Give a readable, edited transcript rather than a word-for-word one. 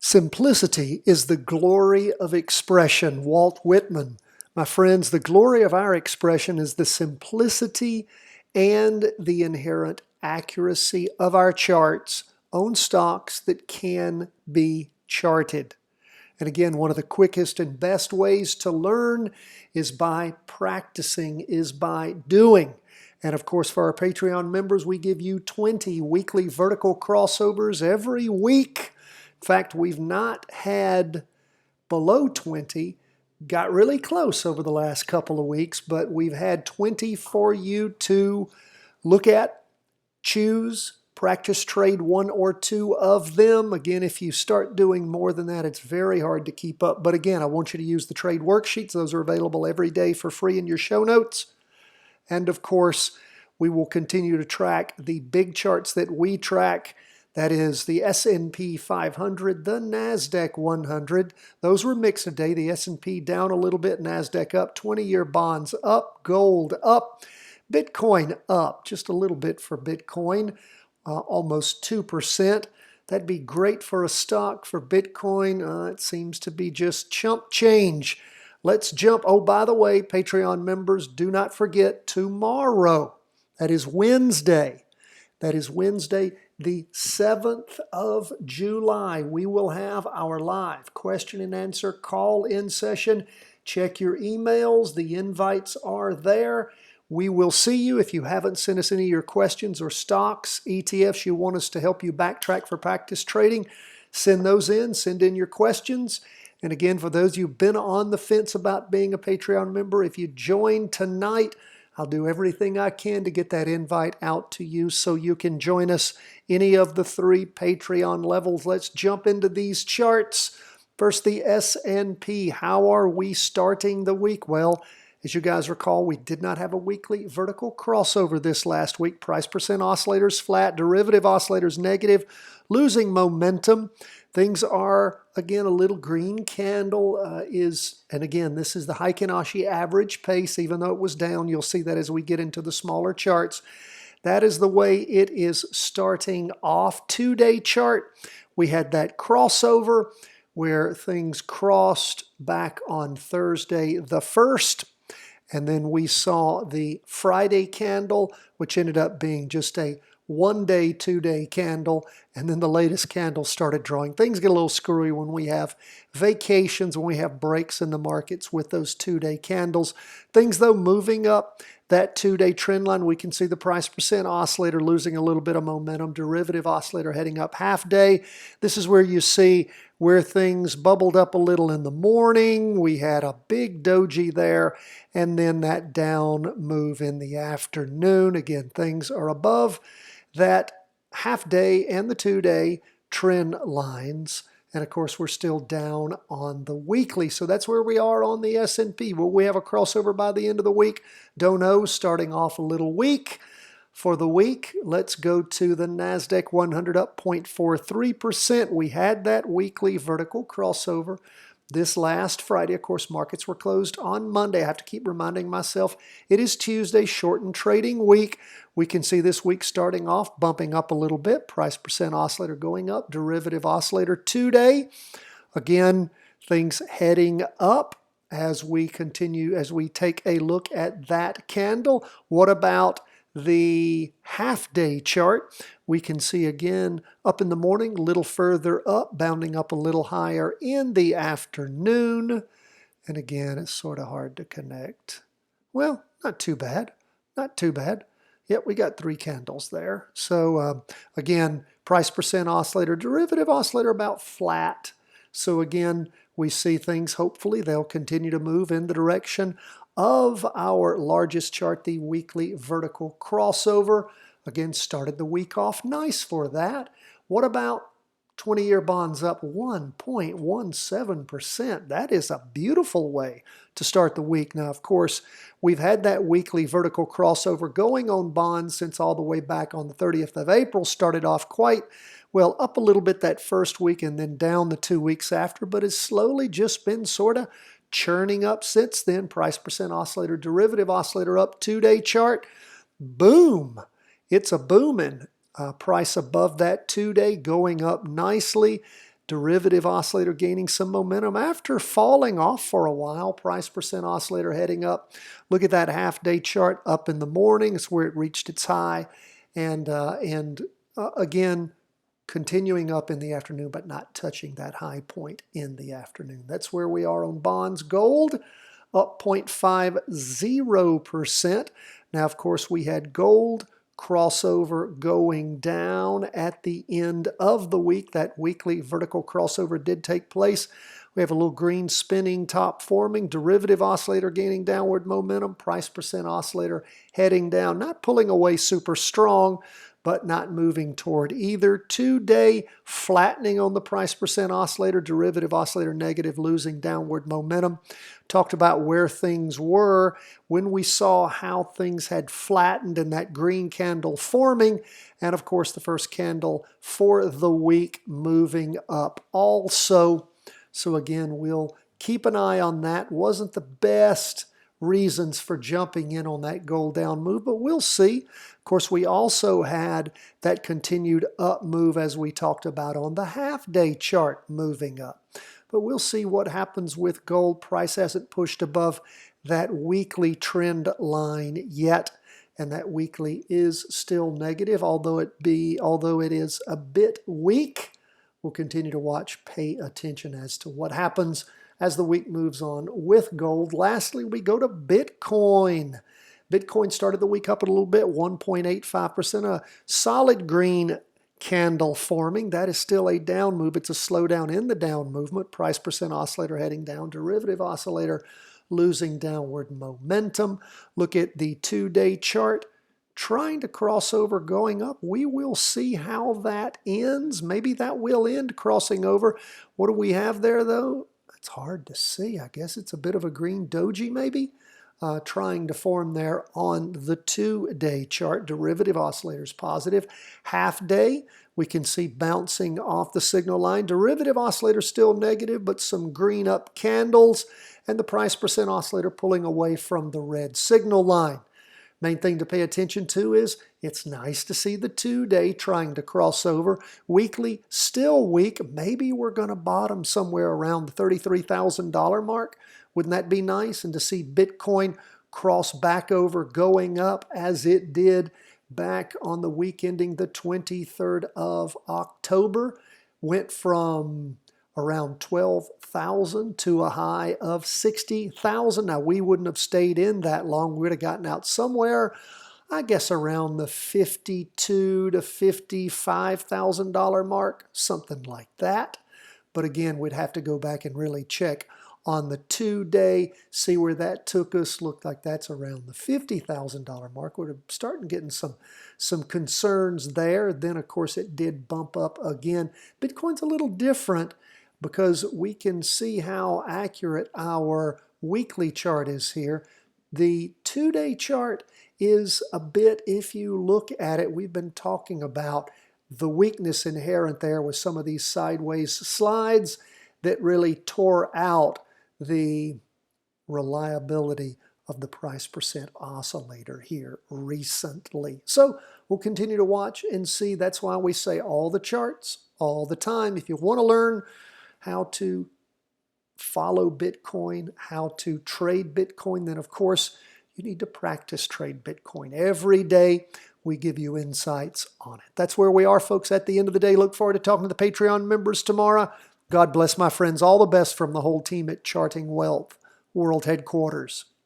Simplicity is the glory of expression. Walt Whitman. My friends, the glory of our expression is the simplicity and the inherent accuracy of our charts on stocks that can be charted. And again, one of the quickest and best ways to learn is by practicing, is by doing. And of course, for our Patreon members, we give you 20 weekly vertical crossovers every week. In fact, we've not had below 20, got really close over the last couple of weeks, but we've had 20 for you to look at, choose, practice, trade one or two of them. Again, if you start doing more than that, it's very hard to keep up. But again, I want you to use the trade worksheets. Those are available every day for free in your show notes. And of course, we will continue to track the big charts that we track. That is the S&P 500, the NASDAQ 100. Those were mixed today. The S&P down a little bit, NASDAQ up, 20-year bonds up, gold up, Bitcoin up, just a little bit for Bitcoin, almost 2%. That'd be great for a stock. For Bitcoin, it seems to be just chump change. Let's jump. Oh, by the way, Patreon members, do not forget tomorrow. That is Wednesday. The 7th of July, we will have our live question and answer call-in session. Check your emails. The invites are there. We will see you. If you haven't sent us any of your questions or stocks, ETFs you want us to help you backtrack for practice trading, send those in. Send in your questions. And again, for those of you who've been on the fence about being a Patreon member, if you join tonight, I'll do everything I can to get that invite out to you so you can join us any of the 3 Patreon levels. Let's jump into these charts. First, the S&P. How are we starting the week? Well, as you guys recall, we did not have a weekly vertical crossover this last week. Price percent oscillators flat, derivative oscillators negative, losing momentum. Things are, again, a little green candle and again, this is the Heikin-Ashi average pace. Even though it was down, you'll see that as we get into the smaller charts. That is the way it is starting off. 2-day chart, we had that crossover where things crossed back on Thursday the 1st. And then we saw the Friday candle, which ended up being just a 1-day, 2-day candle, and then the latest candle started drawing. Things get a little screwy when we have vacations, when we have breaks in the markets with those 2-day candles. Things, though, moving up. That 2-day trend line, we can see the price percent oscillator losing a little bit of momentum, derivative oscillator heading up half day. This is where you see where things bubbled up a little in the morning. We had a big doji there, and then that down move in the afternoon. Again, things are above that half day and the 2-day trend lines. And of course, we're still down on the weekly. So that's where we are on the S&P. Will we have a crossover by the end of the week? Don't know. Starting off a little weak. For the week, let's go to the NASDAQ 100 up 0.43%. We had that weekly vertical crossover this last Friday. Of course, markets were closed on Monday. I have to keep reminding myself it is Tuesday, shortened trading week. We can see this week starting off, bumping up a little bit. Price percent oscillator going up. Derivative oscillator 2-day. Again, things heading up as we continue, as we take a look at that candle. What about the half-day chart? We can see again up in the morning, a little further up, bounding up a little higher in the afternoon. And again, it's sort of hard to connect. Well, not too bad. Not too bad. Yep, we got 3 candles there. So again, price percent oscillator, derivative oscillator about flat. So again, we see things, hopefully, they'll continue to move in the direction of our largest chart, the weekly vertical crossover. Again, started the week off nice for that. What about 20-year bonds up 1.17%? That is a beautiful way to start the week. Now, of course, we've had that weekly vertical crossover going on bonds since all the way back on the 30th of April. Started off quite well, up a little bit that first week and then down the 2 weeks after, but has slowly just been sort of churning up since then. Price percent oscillator, derivative oscillator up 2-day chart. Boom! It's a booming price above that 2-day, going up nicely. Derivative oscillator gaining some momentum after falling off for a while. Price percent oscillator heading up. Look at that half-day chart up in the morning. It's where it reached its high. And again, continuing up in the afternoon, but not touching that high point in the afternoon. That's where we are on bonds. Gold up 0.50%. Now, of course, we had gold crossover going down at the end of the week. That weekly vertical crossover did take place. We have a little green spinning top forming. Derivative oscillator gaining downward momentum. Price percent oscillator heading down. Not pulling away super strong, but not moving toward either. 2-day flattening on the price percent oscillator. Derivative oscillator negative, losing downward momentum. Talked about where things were when we saw how things had flattened and that green candle forming. And of course, the first candle for the week moving up also. So again, we'll keep an eye on that. Wasn't the best reasons for jumping in on that gold down move, but we'll see. Of course, we also had that continued up move as we talked about on the half-day chart moving up. But we'll see what happens with gold. Price hasn't pushed above that weekly trend line yet, and that weekly is still negative, although it is a bit weak. We'll continue to watch, pay attention as to what happens as the week moves on with gold. Lastly, we go to Bitcoin. Bitcoin started the week up a little bit, 1.85%, a solid green candle forming. That is still a down move. It's a slowdown in the down movement. Price percent oscillator heading down. Derivative oscillator losing downward momentum. Look at the 2-day chart. Trying to cross over, going up. We will see how that ends. Maybe that will end crossing over. What do we have there, though? It's hard to see. I guess it's a bit of a green doji, maybe, trying to form there on the 2-day chart. Derivative oscillators positive. Half-day, we can see bouncing off the signal line. Derivative oscillator still negative, but some green up candles, and the price percent oscillator pulling away from the red signal line. Main thing to pay attention to is it's nice to see the 2-day trying to cross over. Weekly, still weak. Maybe we're going to bottom somewhere around the $33,000 mark. Wouldn't that be nice? And to see Bitcoin cross back over, going up as it did back on the week ending the 23rd of October. Went from around 12,000 to a high of 60,000. Now, we wouldn't have stayed in that long. We would have gotten out somewhere, I guess, around the $52,000 to $55,000 mark, something like that. But again, we'd have to go back and really check on the 2-day, see where that took us. Looked like that's around the $50,000 mark. We're starting getting some concerns there. Then, of course, it did bump up again. Bitcoin's a little different because we can see how accurate our weekly chart is here. The 2-day chart is a bit, if you look at it, we've been talking about the weakness inherent there with some of these sideways slides that really tore out the reliability of the price percent oscillator here recently. So we'll continue to watch and see. That's why we say all the charts all the time. If you want to learn how to follow Bitcoin, how to trade Bitcoin, then of course you need to practice trade Bitcoin. Every day we give you insights on it. That's where we are, folks, at the end of the day. Look forward to talking to the Patreon members tomorrow. God bless, my friends. All the best from the whole team at Charting Wealth World Headquarters.